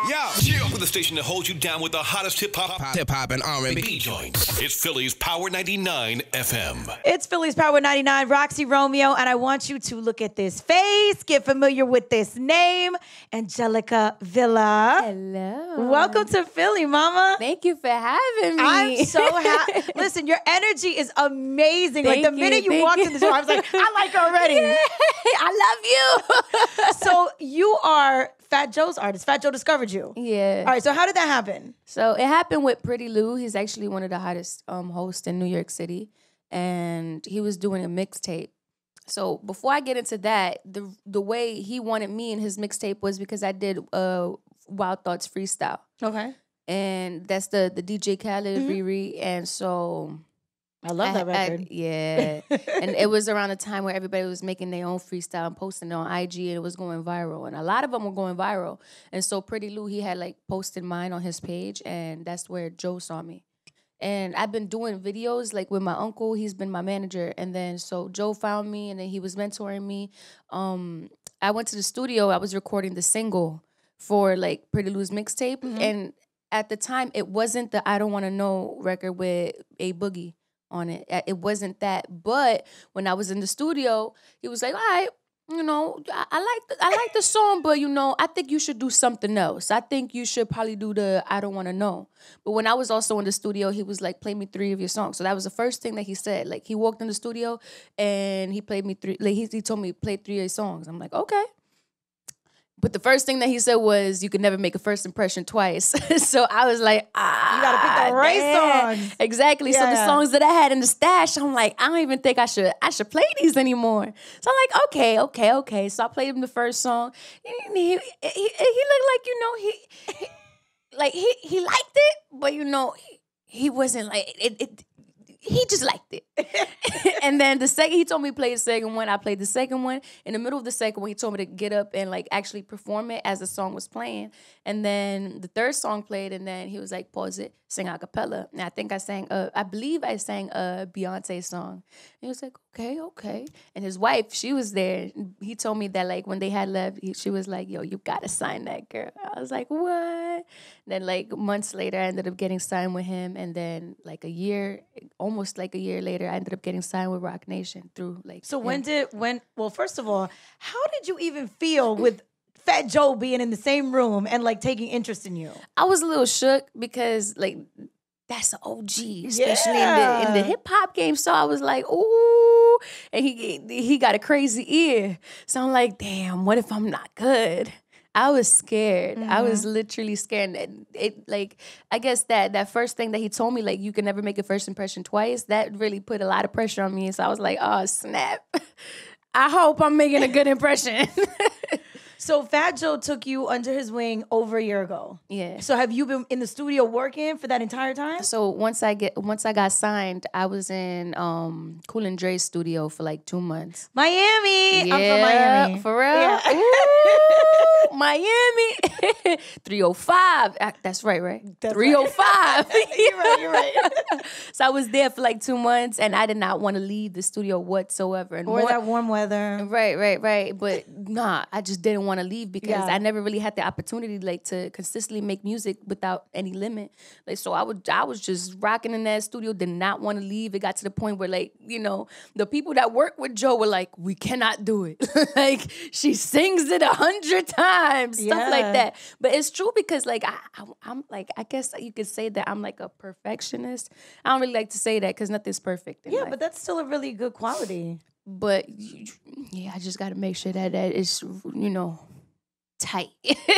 Yo, cheer up with the station that holds you down with the hottest hip-hop and R&B joints. It's Philly's Power 99 FM. It's Philly's Power 99, Roxy Romeo, and I want you to look at this face, get familiar with this name, Angelica Vila. Hello. Welcome to Philly, mama. Thank you for having me. I'm so happy. Listen, your energy is amazing. Thank Like the minute you walked in the door, I was like, I like her already. Yay, I love you. So you are Fat Joe's artist. Fat Joe discovered you. Yeah. All right, so how did that happen? So it happened with Pretty Lou. He's actually one of the hottest hosts in New York City. And he was doing a mixtape. So before I get into that, the way he wanted me in his mixtape was because I did Wild Thoughts freestyle. Okay. And that's the DJ Khaled Riri. And so I love that record. Yeah. And it was around the time where everybody was making their own freestyle and posting it on IG, and it was going viral. And a lot of them were going viral. And so Pretty Lou, he had like posted mine on his page, and that's where Joe saw me. And I've been doing videos like with my uncle. He's been my manager. And then so Joe found me, and then he was mentoring me. I went to the studio. I was recording the single for like Pretty Lou's mixtape. And at the time, it wasn't the I Don't Want to Know record with A Boogie on it. It wasn't that. But when I was in the studio, he was like, all right, you know, I like the song, but you know, I think you should do something else. I think you should probably do the I Don't Want to Know. But when I was also in the studio, he was like, play me 3 of your songs. So that was the first thing that he said. Like he walked in the studio and he played me 3, like he told me play 3 of your songs. I'm like, okay. But the first thing that he said was, you can never make a first impression twice. So I was like, you gotta pick the right songs. Exactly. Yeah. So the songs that I had in the stash, I'm like, I don't even think I should play these anymore. So I'm like, okay. So I played him the first song. He looked like, you know, he liked it, but you know, he wasn't like it. He just liked it. And then he told me to play the second one. I played the second one. In the middle of the second one, he told me to get up and like actually perform it as the song was playing. And then the third song played, and then he was like, pause it, sing a cappella. And I think I believe I sang a Beyonce song. And he was like, okay. And his wife, she was there. He told me that like when they had left, she was like, yo, you gotta sign that girl. I was like, what? And then like months later, I ended up getting signed with him. And then like almost like a year later, I ended up getting signed with Roc Nation through like. So well, first of all, how did you even feel with Fat Joe being in the same room and like taking interest in you? I was a little shook because like that's an OG, especially in the hip hop game. So I was like, ooh, and he got a crazy ear. So I'm like, damn, what if I'm not good? I was scared. I was literally scared. It like, I guess that first thing that he told me, like, you can never make a first impression twice, that really put a lot of pressure on me. So I was like, oh, snap. I hope I'm making a good impression. So Fat Joe took you under his wing over a year ago. Yeah. So have you been in the studio working for that entire time? So once I got signed, I was in Cool and Dre's studio for like 2 months. Miami. Yeah, I'm from Miami. For real? Yeah. Ooh, Miami. 305. That's right? That's 305. You're right. So I was there for like 2 months, and I did not want to leave the studio whatsoever. And that warm weather. Right. But nah, I just didn't want to leave because I never really had the opportunity like to consistently make music without any limit. Like so I was just rocking in that studio, did not want to leave. It got to the point where like, you know, the people that work with Joe were like, we cannot do it. Like she sings it 100 times, stuff like that. But it's true because like I'm like, I guess you could say that I'm like a perfectionist. I don't really like to say that because nothing's perfect in life. But that's still a really good quality. But yeah, I just got to make sure that is, you know, tight.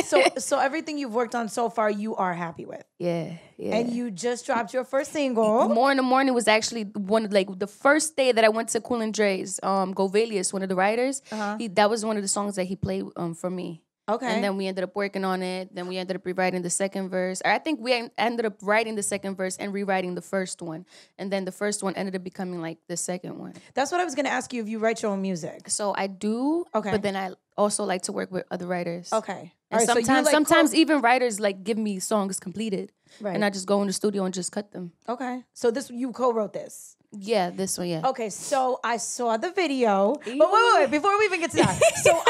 So everything you've worked on so far, you are happy with. Yeah. And you just dropped your first single. More in the Morning was actually one of like the first day that I went to Cool and Dre's. Govelius, one of the writers, that was one of the songs that he played for me. Okay. And then we ended up working on it. Then we ended up rewriting the second verse. Or I think we ended up writing the second verse and rewriting the first one. And then the first one ended up becoming like the second one. That's what I was going to ask you, if you write your own music. So I do. Okay. But then I also like to work with other writers. Okay. And sometimes even writers like give me songs completed. Right. And I just go in the studio and just cut them. Okay. So you co-wrote this? Yeah, this one, yeah. Okay, so I saw the video. But wait, before we even get to that. So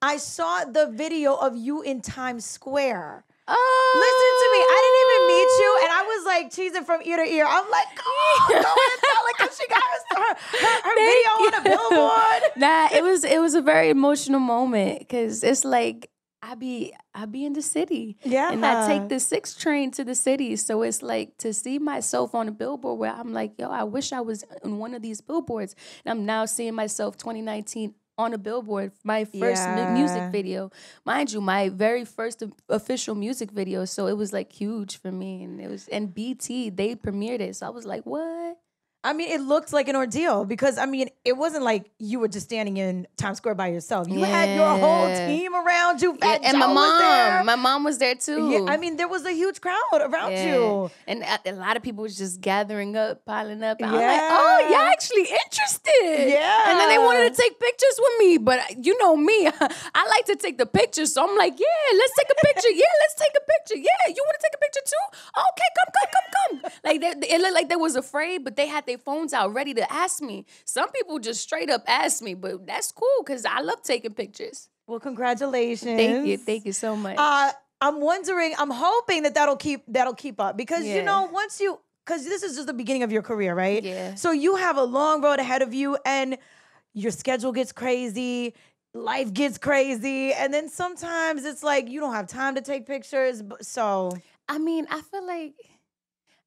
I saw the video of you in Times Square. Oh. Listen to me. I didn't even meet you, and I was like cheesing from ear to ear. I'm like, come on, go and tell her because she got her video on a billboard. Nah, it was a very emotional moment because it's like I be in the city, Yeah, and I take the 6 train to the city, so it's like to see myself on a billboard where I'm like, yo, I wish I was in one of these billboards, and I'm now seeing myself 2019. On a billboard, my first music video, mind you, my very first official music video. So it was like huge for me, and BT they premiered it. So I was like, what? I mean, it looked like an ordeal because, I mean, it wasn't like you were just standing in Times Square by yourself. You had your whole team around you. Fat and Joe was there. my mom was there too. Yeah, I mean, there was a huge crowd around you. And a lot of people was just gathering up, piling up. And I was Yeah. like, oh, y'all actually interested. Yeah. And then they wanted to take pictures with me. But you know me, I like to take the pictures. So I'm like, yeah, let's take a picture. Yeah, let's take a picture. Yeah, you want to take a picture too? Okay, come. Like, it looked like they was afraid, but they had their phones out ready to ask me. Some people just straight up asked me, but that's cool because I love taking pictures. Well, congratulations. Thank you so much. I'm wondering, I'm hoping that'll keep up because you know, because this is just the beginning of your career, right? Yeah. So you have a long road ahead of you and your schedule gets crazy, life gets crazy, and then sometimes it's like you don't have time to take pictures. So I mean, I feel like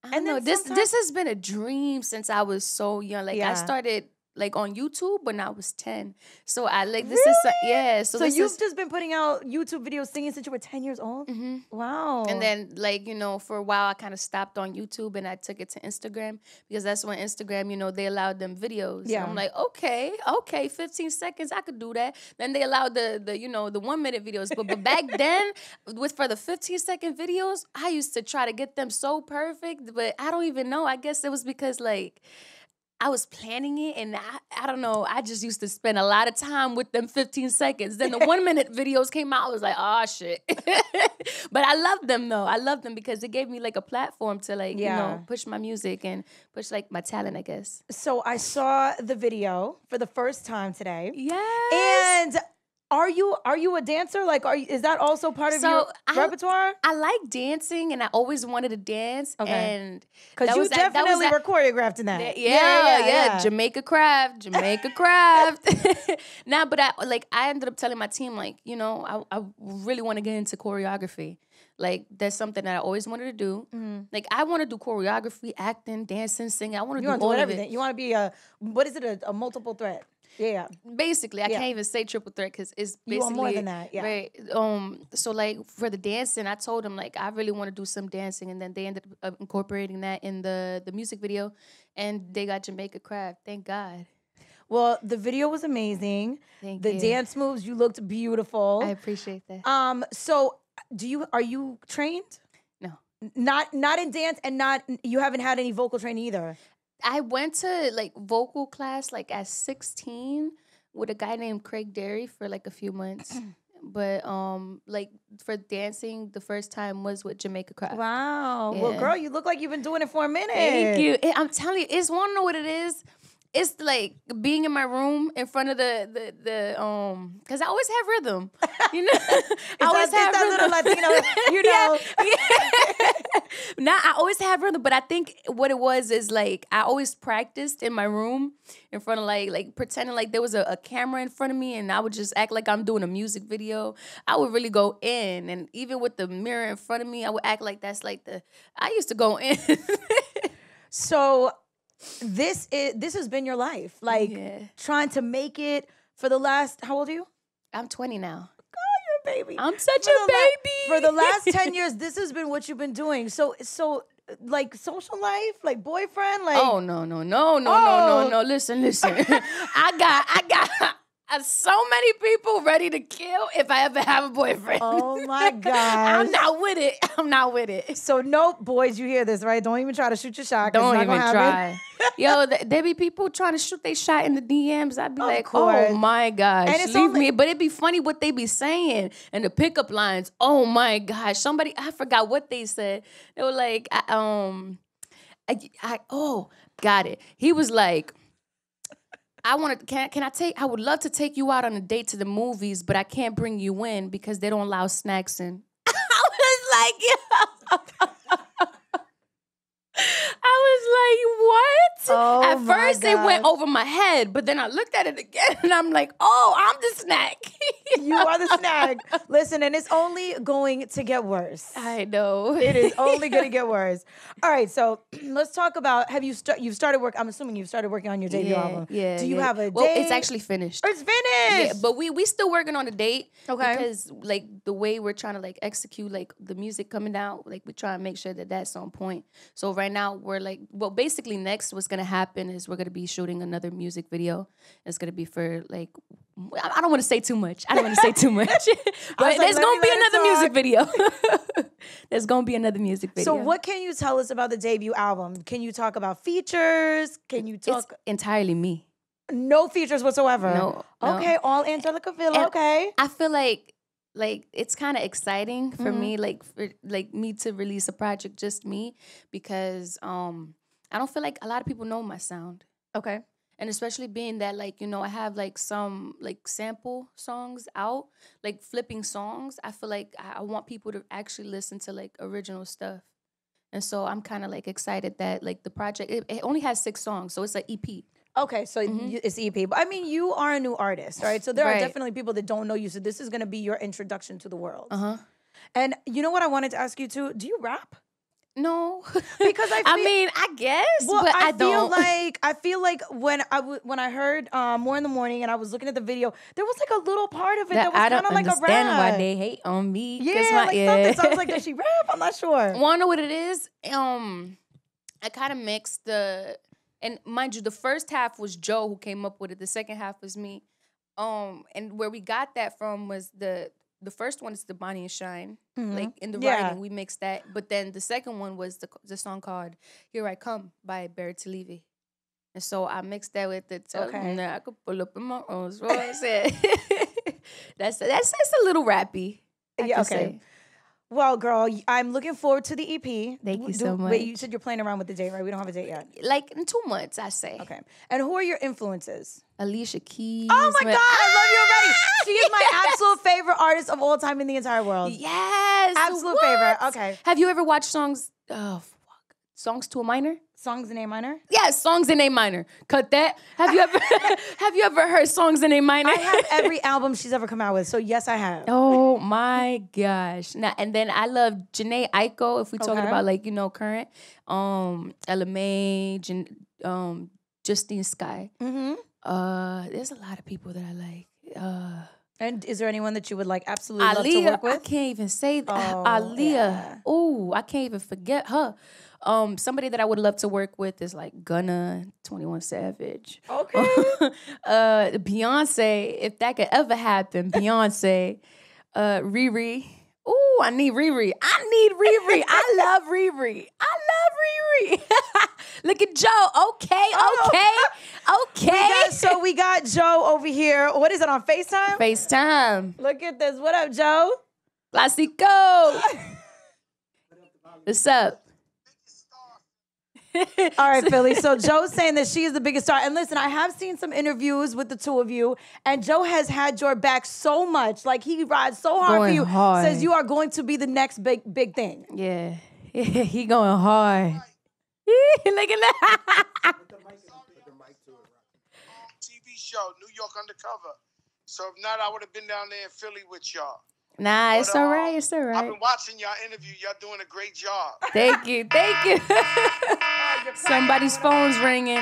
I don't And then know. This sometimes- has been a dream since I was so young. Like Yeah. I started like on YouTube when I was 10. So I like this Really? is yeah. So this you've is, just been putting out YouTube videos singing since you were 10 years old? Wow. and then like, you know, for a while I kind of stopped on YouTube and I took it to Instagram because that's when Instagram, you know, they allowed them videos. Yeah. I'm like, okay, 15 seconds, I could do that. Then they allowed the you know, the 1 minute videos. But back then, for the 15-second videos, I used to try to get them so perfect, but I don't even know. I guess it was because like I was planning it, and I don't know. I just used to spend a lot of time with them 15 seconds. Then the 1 minute videos came out. I was like, oh, shit. But I love them, though. I love them because it gave me, like, a platform to, like, you know, push my music and push, like, my talent, I guess. So I saw the video for the first time today. Yes. And are you a dancer? Like, is that also part of your repertoire? I like dancing, and I always wanted to dance. Okay. And Because you definitely were choreographed in that. Yeah. Jamaica craft. Nah, but I ended up telling my team, like, you know, I really want to get into choreography. Like, that's something that I always wanted to do. Mm-hmm. Like, I want to do choreography, acting, dancing, singing. I want to do You want all to do of everything. it. You want to be a multiple threat. Yeah. Basically, I can't even say triple threat because it's basically You want more than that, yeah. Right. So like for the dancing, I told them like I really want to do some dancing, and then they ended up incorporating that in the music video, and they got Jamaica Craft. Thank God. Well, the video was amazing. Thank the you. dance moves, you looked beautiful. I appreciate that. So are you trained? No. Not in dance, and you haven't had any vocal training either. I went to like vocal class like at 16 with a guy named Craig Derry for like a few months. But like for dancing, the first time was with Jamaica Craft. Wow. Yeah. Well, girl, you look like you've been doing it for a minute. Thank you. I'm telling you, it's want to know what it is. It's like being in my room in front of the because I always have rhythm, you know. I always have that rhythm. little Latino, you know. Yeah. Now I always have rhythm, but I think what it was is like I always practiced in my room in front of like pretending like there was a camera in front of me, and I would just act like I'm doing a music video. I would really go in, and even with the mirror in front of me, I would act like that's like I used to go in. So this has been your life, like trying to make it for the last. How old are you? I'm 20 now. You're a baby. I'm such a baby. For the last 10 years, this has been what you've been doing. So like social life, like boyfriend, like Oh no. Listen. I got so many people ready to kill if I ever have a boyfriend. Oh my gosh. I'm not with it. So nope, boys, you hear this, right? Don't even try to shoot your shot. 'Cause Don't it's not even gonna happen. try. Yo, there be people trying to shoot their shot in the DMs. I'd be like, course. oh my gosh, And it's leave only- me. But it'd be funny what they be saying and the pickup lines. Oh my gosh, I forgot what they said. They were like, got it. He was like, I would love to take you out on a date to the movies, but I can't bring you in because they don't allow snacks in. I was like, what? Oh, At my first, it went gosh. over my head, but then I looked at it again, and I'm like, oh, I'm the snack. You are the snack. Listen, and it's only going to get worse. I know. It is only going to get worse. All right, so let's talk about, you've started work, I'm assuming you've started working on your debut album. Yeah. Do you have a date? Well, it's actually finished. Oh, it's finished. Yeah, but we still working on a date. Okay. Because like the way we're trying to like execute like the music coming out, like we try to make sure that that's on point. So right now we're like, well, basically next what's gonna happen is we're gonna be shooting another music video. It's gonna be for like, I don't want to say too much. But there's gonna be another music video. There's gonna be another music video. So what can you tell us about the debut album? Can you talk about features? Can you talk? It's entirely me. No features whatsoever. No. Okay, all Angelica Vila. And Okay. I feel like it's kind of exciting for me, for me to release a project just me, because I don't feel like a lot of people know my sound. Okay. And especially being that I have like some like sample songs out, like flipping songs. I feel like I want people to actually listen to like original stuff. And so I'm kind of like excited that like the project, it only has 6 songs, so it's an EP. Okay, so it's EP. But I mean, you are a new artist, right? So there are Right. definitely people that don't know you. So this is going to be your introduction to the world. Uh-huh. And you know what I wanted to ask you too? Do you rap? No. Because I mean, I guess, well, but I feel don't. I feel like when I heard More in the Morning and I was looking at the video, there was like a little part of it that was I kind don't of like a understand rap. why they hate on me. 'Cause Yeah, like something. So I was like, does she rap? I'm not sure. Wanna know what it is? I kind of mixed and mind you, the first half was Joe who came up with it. The second half was me. And where we got that from was the first one is the Bonnie and Shine, like in the writing, we mixed that. But then the second one was the song called "Here I Come" by Barry Leavy. And so I mixed that with the that I could pull up in my Rolls Royce. That's a little rappy. Yeah, okay. Say. Well, girl, I'm looking forward to the EP. Thank you so much. Wait, you said you're playing around with the date, right? We don't have a date yet. Like in 2 months, I say. Okay. And who are your influences? Alicia Keys. Oh my God, I love you already. She is my absolute favorite artist of all time in the entire world. Yes. Absolute what? favorite. Okay. Have you ever watched Songs to a Minor? Songs in A minor? Yes, Songs in A minor. Cut that. Have you ever heard Songs in A minor? I have every album she's ever come out with, so yes, I have. Oh my gosh. Now and then I love Janae Aiko, if we're talking about like, current. Ella May, Justine Skye. There's a lot of people that I like. And is there anyone that you would like absolutely love to work with? I can't even say that. Oh, Aaliyah. yeah. Oh, I can't even forget her. Somebody that I would love to work with is like Gunna, 21 Savage. Okay. Beyonce, if that could ever happen, Beyonce. Riri. Ooh, I need Riri. I love Riri. Look at Joe. Okay. We got Joe over here. What is it, on FaceTime? FaceTime. Look at this. What up, Joe? Classico. What's up? All right, Philly. So Joe's saying that she is the biggest star. And listen, I have seen some interviews with the two of you, and Joe has had your back so much. Like, he rides so hard for you. Hard. Says you are going to be the next big thing. Yeah. He going hard. Look at that. TV show, New York Undercover. So if not, I would have been down there in Philly with y'all. Nah, it's all right. It's all right. I've been watching y'all interview. Y'all doing a great job. Thank you. Somebody's phone's ringing.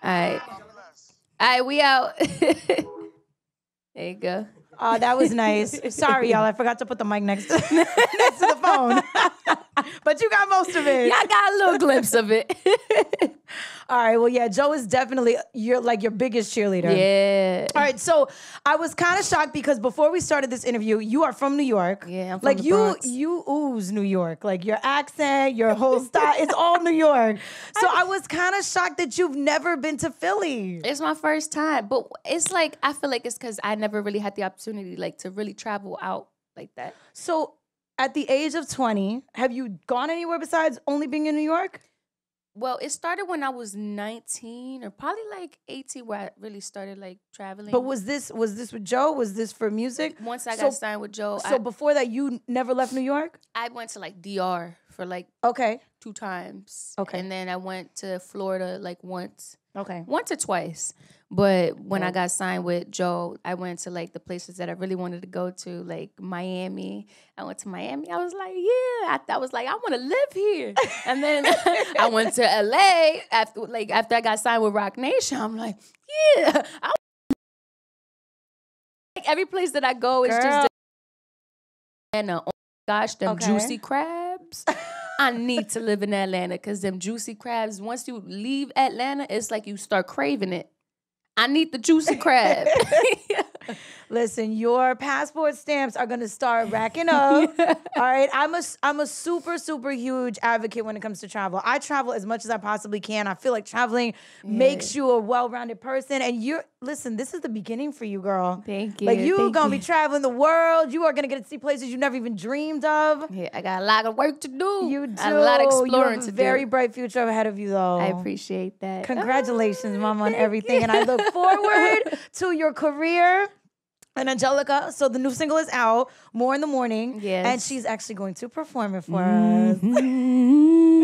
All right, we out. There you go. Oh, that was nice. Sorry, y'all. I forgot to put the mic next to the phone. But you got most of it. Yeah, I got a little glimpse of it. All right. Well, yeah, Joe is definitely your biggest cheerleader. Yeah. All right. So I was kind of shocked because before we started this interview, you are from New York. Yeah, I'm from the you Bronx. you ooze New York. Like, your accent, your whole style, it's all New York. So I was kind of shocked that you've never been to Philly. It's my first time, but it's like I feel like it's because I never really had the opportunity like to really travel out like that. So at the age of 20, have you gone anywhere besides only being in New York? Well, it started when I was 19 or probably like 18 where I really started like traveling. But was this with Joe? Was this for music? Once I got signed with Joe, So before that, you never left New York? I went to like DR for like Okay. 2 times. Okay. And then I went to Florida like once. Okay. Once or twice. But when I got signed with Joe, I went to like the places that I really wanted to go to, like Miami. I went to Miami. I was like, yeah. I was like, I want to live here. And then I went to LA after I got signed with Rock Nation. I'm like, yeah. Like every place that I go is just Atlanta. Oh my gosh, them juicy crabs. I need to live in Atlanta because them juicy crabs, once you leave Atlanta, it's like you start craving it. I need the juicy crab. Listen, your passport stamps are gonna start racking up. All right, I'm a super, super huge advocate when it comes to travel. I travel as much as I possibly can. I feel like traveling makes you a well-rounded person. And listen, this is the beginning for you, girl. Thank you. Like you're gonna be traveling the world. You are gonna get to see places you never even dreamed of. Yeah, I got a lot of work to do. You do. I have a lot of exploring to do. Very bright future ahead of you, though. I appreciate that. Congratulations, Mama, on everything. And I look forward to your career. And Angelica, so the new single is out, More in the Morning. Yes. And she's actually going to perform it for us.